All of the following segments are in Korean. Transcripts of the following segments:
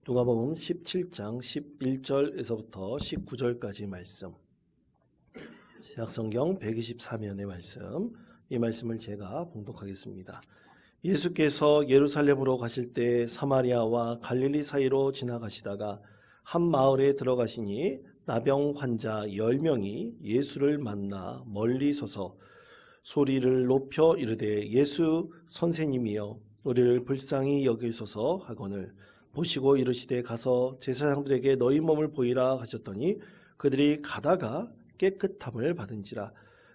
누가복음 17장 11절에서부터 19절까지 말씀, 신약성경 124면의 말씀, 이 말씀을 제가 봉독하겠습니다. 예수께서 예루살렘으로 가실 때 사마리아와 갈릴리 사이로 지나가시다가 한 마을에 들어가시니 나병 환자 10명이 예수를 만나 멀리 서서 소리를 높여 이르되 예수 선생님이여 우리를 불쌍히 여기소서 하거늘 보시고 이르시되 가서 제사장들에게 너희 몸을 보이라 하셨더니 그들이 가다가 깨끗함을 받은지라.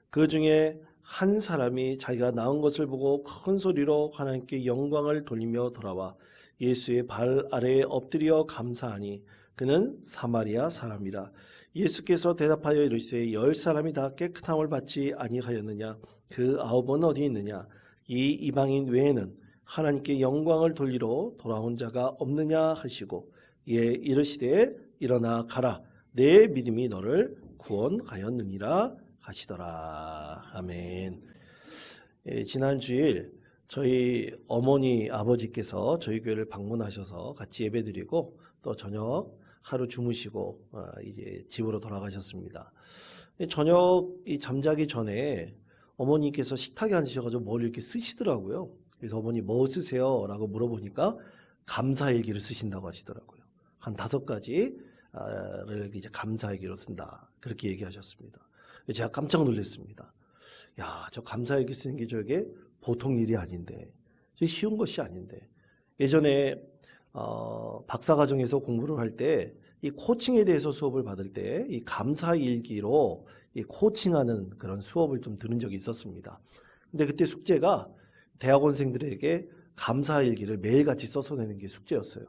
그 중에 한 사람이 자기가 나은 것을 보고 큰 소리로 하나님께 영광을 돌리며 돌아와 예수의 발 아래에 엎드려 감사하니 그는 사마리아 사람이라. 예수께서 대답하여 이르시되 10사람이 다 깨끗함을 받지 아니하였느냐? 그 9은 어디 있느냐? 이 이방인 외에는 하나님께 영광을 돌리러 돌아온 자가 없느냐 하시고 이에 이르시되 일어나 가라 내 믿음이 너를 구원하였느니라 하시더라. 아멘. 지난 주일 저희 어머니 아버지께서 저희 교회를 방문하셔서 같이 예배드리고 또 저녁 하루 주무시고 이제 집으로 돌아가셨습니다. 저녁 잠자기 전에 어머니께서 식탁에 앉으셔가지고 뭘 이렇게 쓰시더라고요. 그래서 어머니 뭐 쓰세요? 라고 물어보니까 감사일기를 쓰신다고 하시더라고요. 한 5가지를 이제 감사일기로 쓴다. 그렇게 얘기하셨습니다. 제가 깜짝 놀랐습니다. 야, 저 감사일기 쓰는 게 저게 보통 일이 아닌데, 쉬운 것이 아닌데. 예전에 박사과정에서 공부를 할 때 이 코칭에 대해서 수업을 받을 때 이 감사일기로 이 코칭하는 그런 수업을 좀 들은 적이 있었습니다. 근데 그때 숙제가 대학원생들에게 감사일기를 매일같이 써서 내는 게 숙제였어요.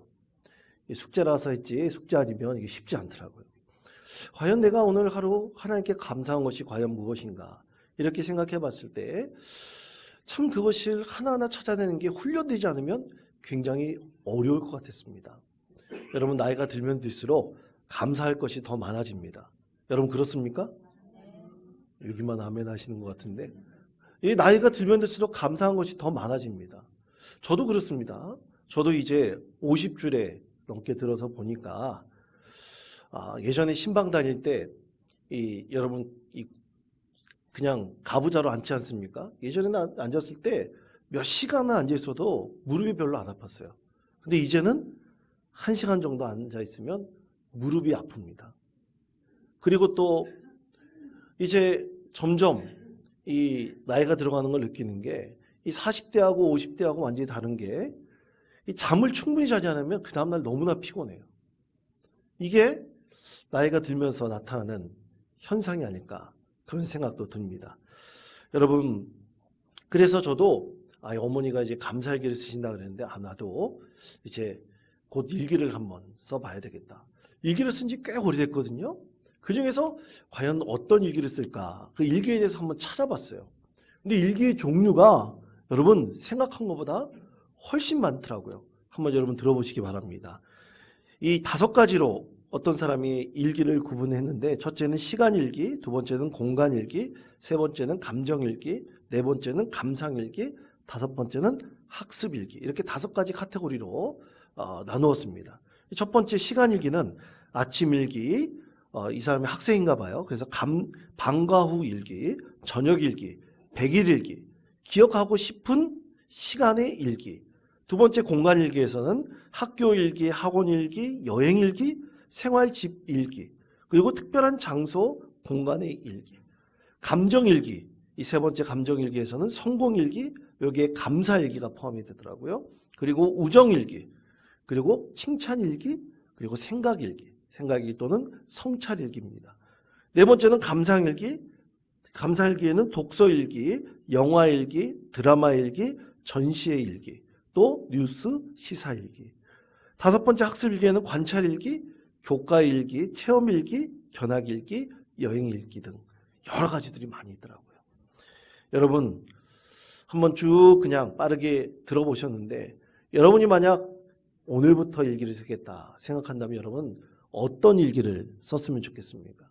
숙제라서 했지 숙제 아니면 이게 쉽지 않더라고요. 과연 내가 오늘 하루 하나님께 감사한 것이 과연 무엇인가 이렇게 생각해 봤을 때 참 그것을 하나하나 찾아내는 게 훈련되지 않으면 굉장히 어려울 것 같았습니다. 여러분 나이가 들면 들수록 감사할 것이 더 많아집니다. 여러분 그렇습니까? 여기만 아멘 하시는 것 같은데 이 나이가 들면 들수록 감사한 것이 더 많아집니다. 저도 그렇습니다. 저도 이제 50줄에 넘게 들어서 보니까 예전에 신방 다닐 때 여러분 그냥 가부좌로 앉지 않습니까? 예전에는 앉았을 때 몇 시간을 앉아 있어도 무릎이 별로 안 아팠어요. 근데 이제는 1시간 정도 앉아 있으면 무릎이 아픕니다. 그리고 또 이제 점점 이 나이가 들어가는 걸 느끼는 게 이 40대하고 50대하고 완전히 다른 게 이 잠을 충분히 자지 않으면 그 다음날 너무나 피곤해요. 이게 나이가 들면서 나타나는 현상이 아닐까 그런 생각도 듭니다. 여러분 그래서 저도 어머니가 이제 감사일기를 쓰신다 그랬는데 나도 이제 곧 일기를 한번 써봐야 되겠다. 일기를 쓴 지 꽤 오래됐거든요. 그 중에서 과연 어떤 일기를 쓸까? 그 일기에 대해서 한번 찾아봤어요. 근데 일기의 종류가 여러분 생각한 것보다 훨씬 많더라고요. 한번 여러분 들어보시기 바랍니다. 이 5가지로 어떤 사람이 일기를 구분했는데 첫째는 시간일기, 두 번째는 공간일기, 세 번째는 감정일기, 네 번째는 감상일기, 5번째는 학습일기 이렇게 5가지 카테고리로 나누었습니다. 첫 번째 시간일기는 아침일기, 이 사람이 학생인가 봐요. 그래서 방과 후 일기, 저녁일기, 100일일기, 기억하고 싶은 시간의 일기. 두 번째 공간일기에서는 학교일기, 학원일기, 여행일기, 생활집일기, 그리고 특별한 장소, 공간의 일기. 감정일기, 이 세 번째 감정일기에서는 성공일기, 여기에 감사일기가 포함이 되더라고요. 그리고 우정일기, 그리고 칭찬일기, 그리고 생각일기. 생각일기 또는 성찰일기입니다. 네 번째는 감상일기. 감상일기에는 독서일기, 영화일기, 드라마일기, 전시의 일기, 또 뉴스, 시사일기. 5번째 학습일기에는 관찰일기, 교과일기, 체험일기, 견학일기, 여행일기 등 여러 가지들이 많이 있더라고요. 여러분 한번 쭉 그냥 빠르게 들어보셨는데 여러분이 만약 오늘부터 일기를 쓰겠다 생각한다면 여러분 어떤 일기를 썼으면 좋겠습니까?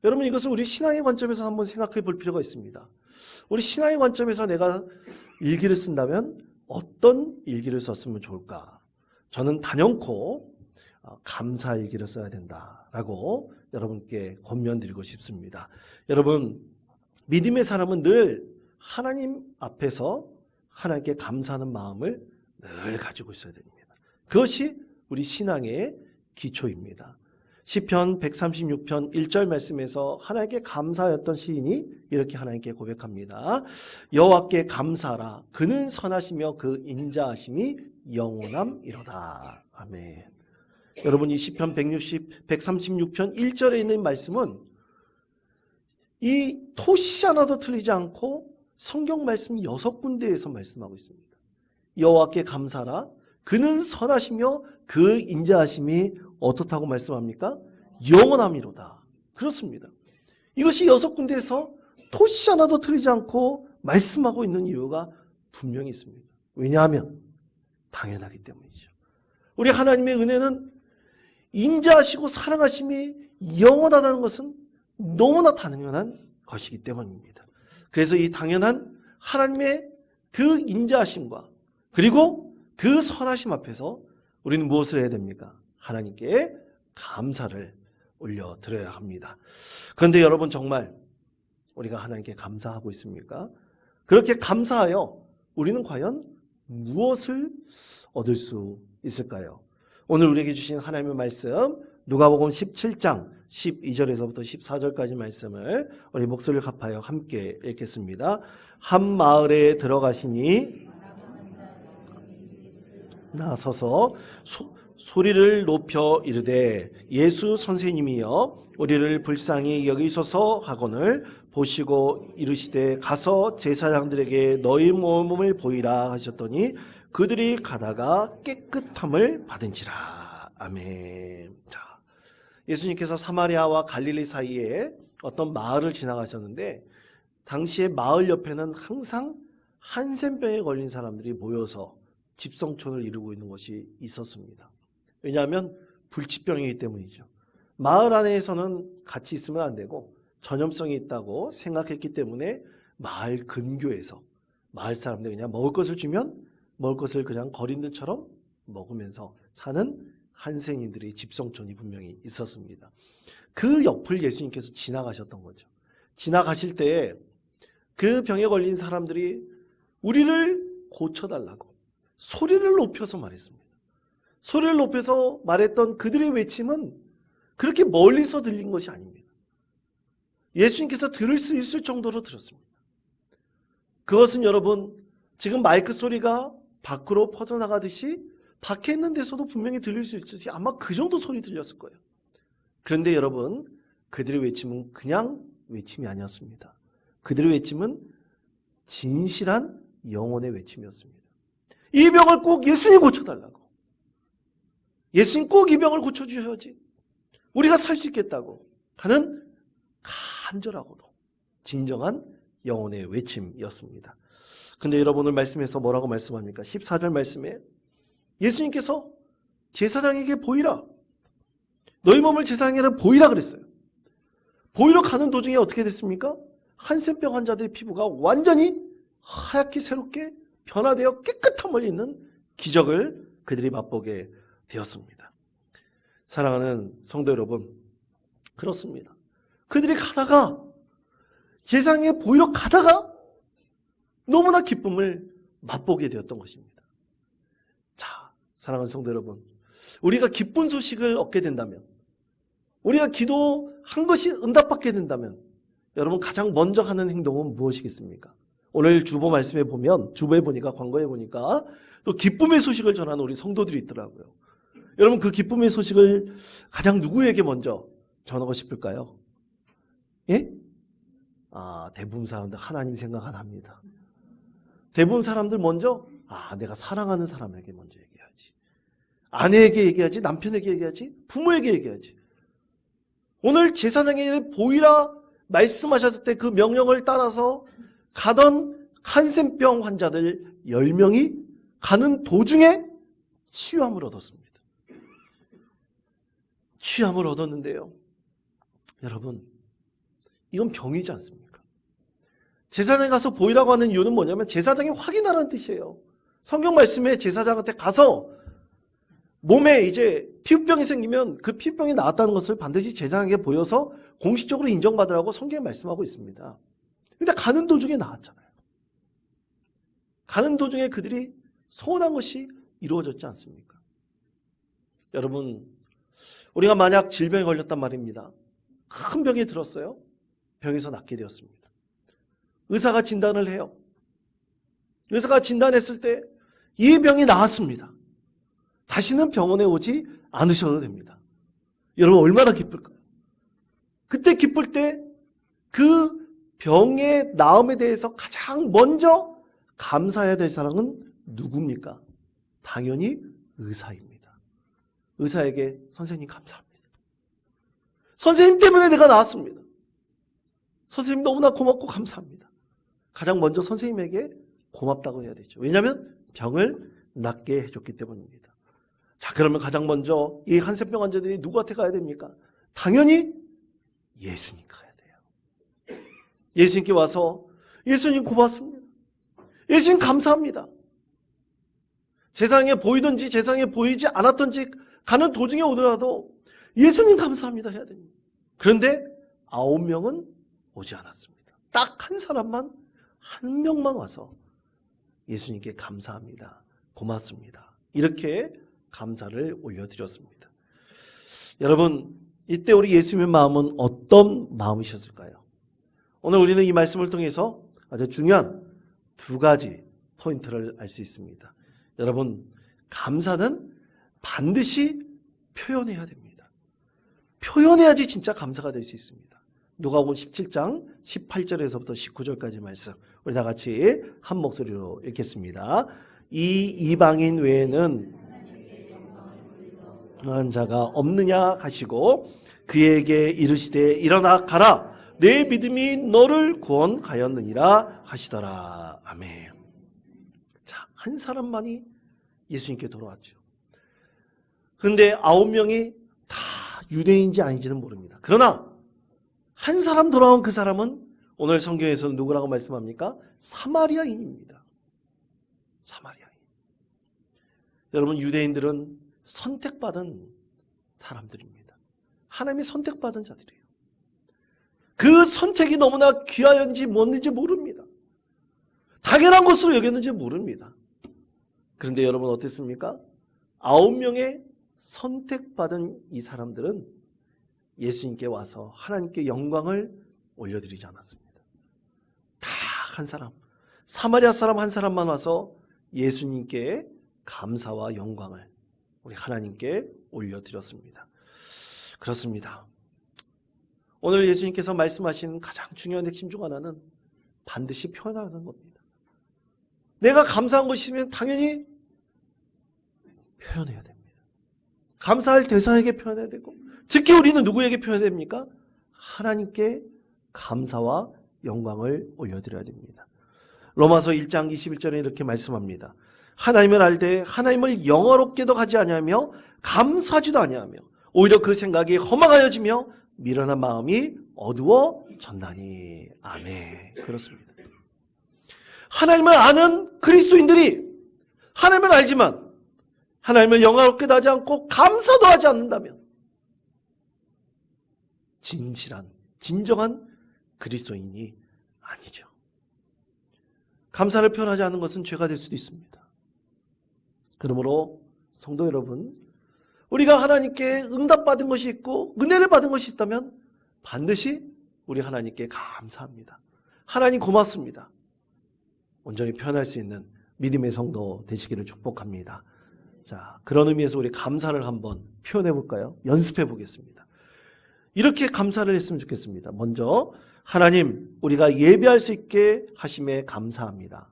여러분 이것은 우리 신앙의 관점에서 한번 생각해 볼 필요가 있습니다. 우리 신앙의 관점에서 내가 일기를 쓴다면 어떤 일기를 썼으면 좋을까? 저는 단연코 감사일기를 써야 된다라고 여러분께 권면드리고 싶습니다. 여러분, 믿음의 사람은 늘 하나님 앞에서 하나님께 감사하는 마음을 늘 가지고 있어야 됩니다. 그것이 우리 신앙의 기초입니다. 시편 136편 1절 말씀에서 하나님께 감사하였던 시인이 이렇게 하나님께 고백합니다. 여호와께 감사하라. 그는 선하시며 그 인자하심이 영원함이로다. 아멘. 여러분, 이 시편 136편 1절에 있는 말씀은 이 토시 하나도 틀리지 않고 성경 말씀 6군데에서 말씀하고 있습니다. 여호와께 감사하라. 그는 선하시며 그 인자하심이 어떻다고 말씀합니까? 영원함이로다. 그렇습니다. 이것이 6군데에서 토시 하나도 틀리지 않고 말씀하고 있는 이유가 분명히 있습니다. 왜냐하면 당연하기 때문이죠. 우리 하나님의 은혜는 인자하시고 사랑하심이 영원하다는 것은 너무나 당연한 것이기 때문입니다. 그래서 이 당연한 하나님의 그 인자하심과 그리고 그 선하심 앞에서 우리는 무엇을 해야 됩니까? 하나님께 감사를 올려드려야 합니다. 그런데 여러분, 정말 우리가 하나님께 감사하고 있습니까? 그렇게 감사하여 우리는 과연 무엇을 얻을 수 있을까요? 오늘 우리에게 주신 하나님의 말씀, 누가복음 17장 12절에서부터 14절까지 말씀을 우리 목소리를 갚아요 함께 읽겠습니다. 한 마을에 들어가시니 나서서 소리를 높여 이르되 예수 선생님이여 우리를 불쌍히 여기소서 하거늘 보시고 이르시되 가서 제사장들에게 너희 몸을 보이라 하셨더니 그들이 가다가 깨끗함을 받은지라. 아멘. 자, 예수님께서 사마리아와 갈릴리 사이에 어떤 마을을 지나가셨는데 당시에 마을 옆에는 항상 한센병에 걸린 사람들이 모여서 집성촌을 이루고 있는 것이 있었습니다. 왜냐하면 불치병이기 때문이죠. 마을 안에서는 같이 있으면 안 되고 전염성이 있다고 생각했기 때문에 마을 근교에서 마을 사람들이 그냥 먹을 것을 주면 먹을 것을 그냥 거린들처럼 먹으면서 사는 한센인들의 집성촌이 분명히 있었습니다. 그 옆을 예수님께서 지나가셨던 거죠. 지나가실 때 그 병에 걸린 사람들이 우리를 고쳐달라고 소리를 높여서 말했습니다. 소리를 높여서 말했던 그들의 외침은 그렇게 멀리서 들린 것이 아닙니다. 예수님께서 들을 수 있을 정도로 들었습니다. 그것은 여러분, 지금 마이크 소리가 밖으로 퍼져나가듯이 밖에 있는 데서도 분명히 들릴 수 있듯이 아마 그 정도 소리 들렸을 거예요. 그런데 여러분, 그들의 외침은 그냥 외침이 아니었습니다. 그들의 외침은 진실한 영혼의 외침이었습니다. 이 병을 꼭 예수님 고쳐달라고. 예수님 꼭 이 병을 고쳐주셔야지 우리가 살 수 있겠다고 하는 간절하고도 진정한 영혼의 외침이었습니다. 근데 여러분, 오늘 말씀에서 뭐라고 말씀합니까? 14절 말씀에 예수님께서 제사장에게 보이라. 너희 몸을 제사장에게 보이라 그랬어요. 보이러 가는 도중에 어떻게 됐습니까? 한센병 환자들의 피부가 완전히 하얗게 새롭게 변화되어 깨끗함을 잇는 기적을 그들이 맛보게 되었습니다. 사랑하는 성도 여러분, 그렇습니다. 그들이 가다가 제사장에 보이러 가다가 너무나 기쁨을 맛보게 되었던 것입니다. 자, 사랑하는 성도 여러분, 우리가 기쁜 소식을 얻게 된다면, 우리가 기도한 것이 응답받게 된다면 여러분, 가장 먼저 하는 행동은 무엇이겠습니까? 오늘 주보 말씀에 보면, 주보에 보니까, 광고에 보니까 또 기쁨의 소식을 전하는 우리 성도들이 있더라고요. 여러분, 그 기쁨의 소식을 가장 누구에게 먼저 전하고 싶을까요? 예? 대부분 사람들 하나님 생각 안 합니다. 대부분 사람들 먼저 내가 사랑하는 사람에게 먼저 얘기해야지. 아내에게 얘기하지, 남편에게 얘기하지, 부모에게 얘기하지. 오늘 제사장에게 보이라 말씀하셨을 때 그 명령을 따라서 가던 한센병 환자들 10명이 가는 도중에 치유함을 얻었습니다. 치유함을 얻었는데요, 여러분, 이건 병이지 않습니까? 제사장에 가서 보이라고 하는 이유는 뭐냐면 제사장이 확인하라는 뜻이에요. 성경 말씀에 제사장한테 가서 몸에 이제 피부병이 생기면 그 피부병이 나았다는 것을 반드시 제사장에게 보여서 공식적으로 인정받으라고 성경에 말씀하고 있습니다. 근데 가는 도중에 나았잖아요. 가는 도중에 그들이 소원한 것이 이루어졌지 않습니까? 여러분, 우리가 만약 질병에 걸렸단 말입니다. 큰 병이 들었어요. 병에서 낫게 되었습니다. 의사가 진단을 해요. 의사가 진단했을 때 이 병이 나았습니다. 다시는 병원에 오지 않으셔도 됩니다. 여러분 얼마나 기쁠까요? 그때 기쁠 때 그 병의 나음에 대해서 가장 먼저 감사해야 될 사람은 누굽니까? 당연히 의사입니다. 의사에게 선생님 감사합니다. 선생님 때문에 내가 나았습니다. 선생님 너무나 고맙고 감사합니다. 가장 먼저 선생님에게 고맙다고 해야 되죠. 왜냐하면 병을 낫게 해줬기 때문입니다. 자, 그러면 가장 먼저 이 한센병 환자들이 누구한테 가야 됩니까? 당연히 예수님 가야 돼요. 예수님께 와서 예수님 고맙습니다. 예수님 감사합니다. 세상에 보이든지 세상에 보이지 않았든지 가는 도중에 오더라도 예수님 감사합니다 해야 됩니다. 그런데 9명은 오지 않았습니다. 딱 한 사람만, 한 명만 와서 예수님께 감사합니다. 고맙습니다. 이렇게 감사를 올려드렸습니다. 여러분, 이때 우리 예수님의 마음은 어떤 마음이셨을까요? 오늘 우리는 이 말씀을 통해서 아주 중요한 두 가지 포인트를 알 수 있습니다. 여러분, 감사는 반드시 표현해야 됩니다. 표현해야지 진짜 감사가 될 수 있습니다. 누가복음 17장 18절에서부터 19절까지 말씀 우리 다 같이 한 목소리로 읽겠습니다. 이 이방인 외에는 한 자가 없느냐 하시고 그에게 이르시되 일어나 가라 내 믿음이 너를 구원하였느니라 하시더라. 아멘. 자, 한 사람만이 예수님께 돌아왔죠. 그런데 9명이 다 유대인인지 아닌지는 모릅니다. 그러나 한 사람 돌아온 그 사람은 오늘 성경에서는 누구라고 말씀합니까? 사마리아인입니다. 사마리아인. 여러분, 유대인들은 선택받은 사람들입니다. 하나님이 선택받은 자들이에요. 그 선택이 너무나 귀하였는지 뭔지 모릅니다. 당연한 것으로 여겼는지 모릅니다. 그런데 여러분 어땠습니까? 9명의 선택받은 이 사람들은 예수님께 와서 하나님께 영광을 올려드리지 않았습니다. 다 한 사람, 사마리아 사람 한 사람만 와서 예수님께 감사와 영광을 우리 하나님께 올려드렸습니다. 그렇습니다. 오늘 예수님께서 말씀하신 가장 중요한 핵심 중 하나는 반드시 표현하는 겁니다. 내가 감사한 것이면 당연히 표현해야 됩니다. 감사할 대상에게 표현해야 되고, 특히 우리는 누구에게 표현해야 됩니까? 하나님께 감사와 영광을 올려드려야 됩니다. 로마서 1장 21절에 이렇게 말씀합니다. 하나님을 알되 하나님을 영화롭게도 하지 아니하며 감사하지도 아니하며 오히려 그 생각이 허망하여지며 미련한 마음이 어두워졌나니. 아멘. 그렇습니다. 하나님을 아는 그리스도인들이 하나님을 알지만 하나님을 영화롭게도 하지 않고 감사도 하지 않는다면 진정한 그리스도인이 아니죠. 감사를 표현하지 않는 것은 죄가 될 수도 있습니다. 그러므로 성도 여러분, 우리가 하나님께 응답받은 것이 있고 은혜를 받은 것이 있다면 반드시 우리 하나님께 감사합니다. 하나님 고맙습니다. 온전히 표현할 수 있는 믿음의 성도 되시기를 축복합니다. 자, 그런 의미에서 우리 감사를 한번 표현해 볼까요? 연습해 보겠습니다. 이렇게 감사를 했으면 좋겠습니다. 먼저 하나님, 우리가 예배할 수 있게 하심에 감사합니다.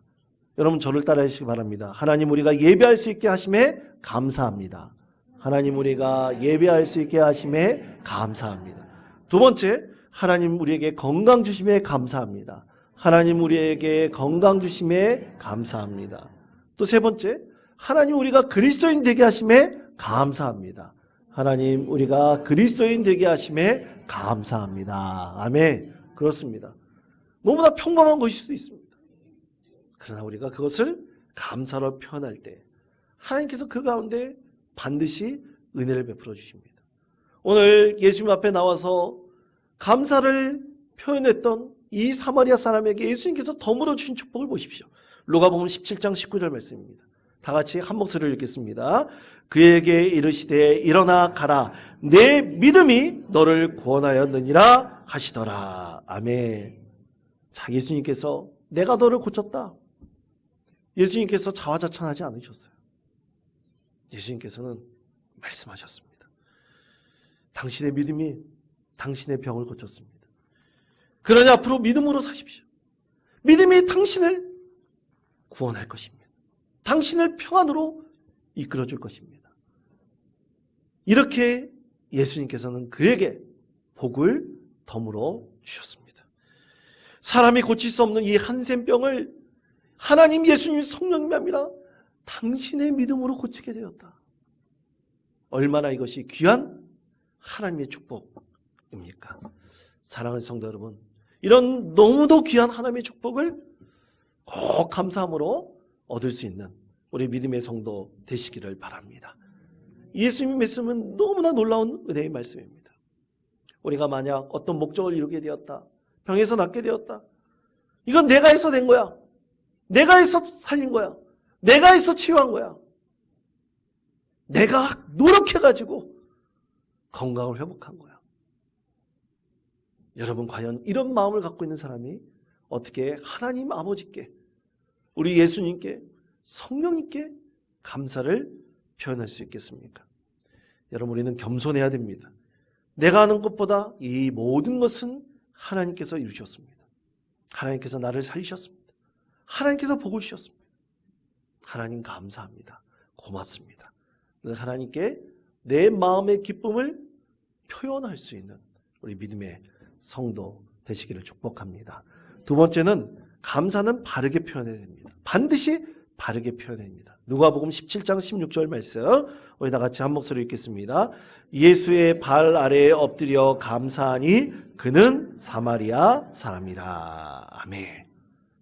여러분 저를 따라 하시기 바랍니다. 하나님, 우리가 예배할 수 있게 하심에 감사합니다. 하나님, 우리가 예배할 수 있게 하심에 감사합니다. 두 번째, 하나님 우리에게 건강 주심에 감사합니다. 하나님, 우리에게 건강 주심에 감사합니다. 또 세 번째, 하나님 우리가 그리스도인 되게 하심에 감사합니다. 하나님, 우리가 그리스도인 되게 하심에 감사합니다. 아멘. 그렇습니다. 너무나 평범한 것일 수도 있습니다. 그러나 우리가 그것을 감사로 표현할 때 하나님께서 그 가운데 반드시 은혜를 베풀어 주십니다. 오늘 예수님 앞에 나와서 감사를 표현했던 이 사마리아 사람에게 예수님께서 덤으로 주신 축복을 보십시오. 누가복음 17장 19절 말씀입니다. 다 같이 한 목소리를 읽겠습니다. 그에게 이르시되 일어나 가라. 내 믿음이 너를 구원하였느니라 하시더라. 아멘. 자, 예수님께서 내가 너를 고쳤다. 예수님께서 자화자찬하지 않으셨어요. 예수님께서는 말씀하셨습니다. 당신의 믿음이 당신의 병을 고쳤습니다. 그러니 앞으로 믿음으로 사십시오. 믿음이 당신을 구원할 것입니다. 당신을 평안으로 이끌어줄 것입니다. 이렇게 예수님께서는 그에게 복을 덤으로 주셨습니다. 사람이 고칠 수 없는 이 한센병을 하나님 예수님 성령님이 아니라 당신의 믿음으로 고치게 되었다. 얼마나 이것이 귀한 하나님의 축복입니까? 사랑하는 성도 여러분, 이런 너무도 귀한 하나님의 축복을 꼭 감사함으로 얻을 수 있는 우리 믿음의 성도 되시기를 바랍니다. 예수님의 말씀은 너무나 놀라운 은혜의 말씀입니다. 우리가 만약 어떤 목적을 이루게 되었다, 병에서 낫게 되었다, 이건 내가 해서 된 거야. 내가 해서 살린 거야. 내가 해서 치유한 거야. 내가 노력해가지고 건강을 회복한 거야. 여러분, 과연 이런 마음을 갖고 있는 사람이 어떻게 하나님 아버지께, 우리 예수님께, 성령님께 감사를 표현할 수 있겠습니까? 여러분, 우리는 겸손해야 됩니다. 내가 하는 것보다 이 모든 것은 하나님께서 이루셨습니다. 하나님께서 나를 살리셨습니다. 하나님께서 복을 주셨습니다. 하나님 감사합니다. 고맙습니다. 하나님께 내 마음의 기쁨을 표현할 수 있는 우리 믿음의 성도 되시기를 축복합니다. 두 번째는 감사는 바르게 표현해야 됩니다. 반드시 바르게 표현해야 됩니다. 누가복음 17장 16절 말씀 우리 다 같이 한 목소리 읽겠습니다. 예수의 발 아래에 엎드려 감사하니 그는 사마리아 사람이라. 아멘.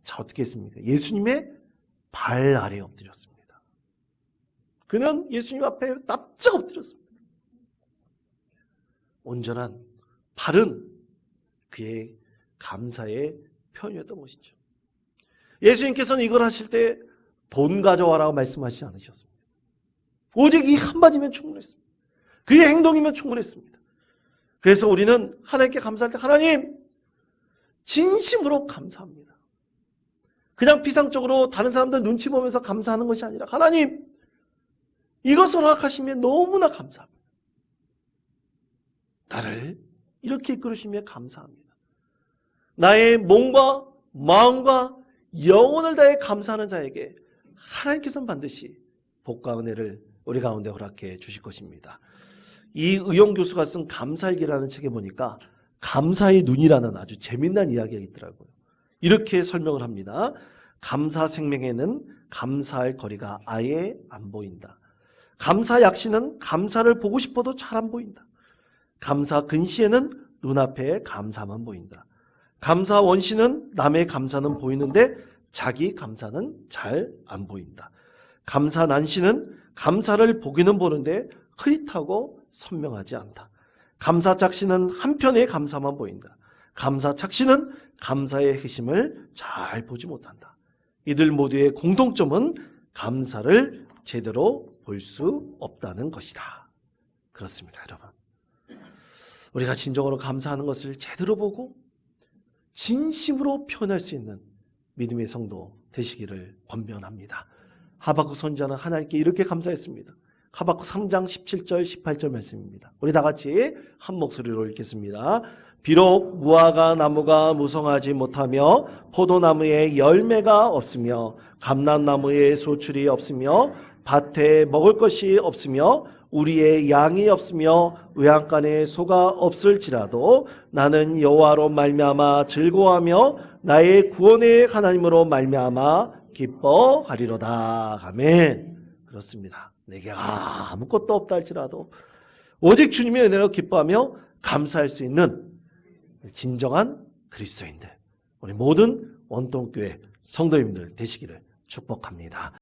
자, 어떻게 했습니까? 예수님의 발 아래에 엎드렸습니다. 그는 예수님 앞에 납작 엎드렸습니다. 온전한 바른 그의 감사의 표현이었던 것이죠. 예수님께서는 이걸 하실 때 돈 가져와라고 말씀하시지 않으셨습니다. 오직 이 한마디면 충분했습니다. 그의 행동이면 충분했습니다. 그래서 우리는 하나님께 감사할 때 하나님 진심으로 감사합니다. 그냥 피상적으로 다른 사람들 눈치 보면서 감사하는 것이 아니라 하나님 이것을 허락하시면 너무나 감사합니다. 나를 이렇게 이끌으시며 감사합니다. 나의 몸과 마음과 영혼을 다해 감사하는 자에게 하나님께서는 반드시 복과 은혜를 우리 가운데 허락해 주실 것입니다. 이 의용 교수가 쓴 감사일기라는 책에 보니까 감사의 눈이라는 아주 재미난 이야기가 있더라고요. 이렇게 설명을 합니다. 감사 생명에는 감사할 거리가 아예 안 보인다. 감사 약시는 감사를 보고 싶어도 잘 안 보인다. 감사 근시에는 눈앞에 감사만 보인다. 감사 원시는 남의 감사는 보이는데 자기 감사는 잘 안 보인다. 감사 난시는 감사를 보기는 보는데 흐릿하고 선명하지 않다. 감사 짝시는 한편의 감사만 보인다. 감사 착시는 감사의 핵심을 잘 보지 못한다. 이들 모두의 공통점은 감사를 제대로 볼 수 없다는 것이다. 그렇습니다, 여러분. 우리가 진정으로 감사하는 것을 제대로 보고 진심으로 표현할 수 있는 믿음의 성도 되시기를 권면합니다. 하박국 선지자는 하나님께 이렇게 감사했습니다. 하박국 3장 17절 18절 말씀입니다. 우리 다 같이 한 목소리로 읽겠습니다. 비록 무화과 나무가 무성하지 못하며 포도나무에 열매가 없으며 감람나무에 소출이 없으며 밭에 먹을 것이 없으며 우리의 양이 없으며 외양간에 소가 없을지라도 나는 여호와로 말미암아 즐거워하며 나의 구원의 하나님으로 말미암아 기뻐하리로다. 아멘. 그렇습니다. 내게 아무것도 없다 할지라도 오직 주님의 은혜로 기뻐하며 감사할 수 있는 진정한 그리스도인들, 우리 모든 원동교회 성도님들 되시기를 축복합니다.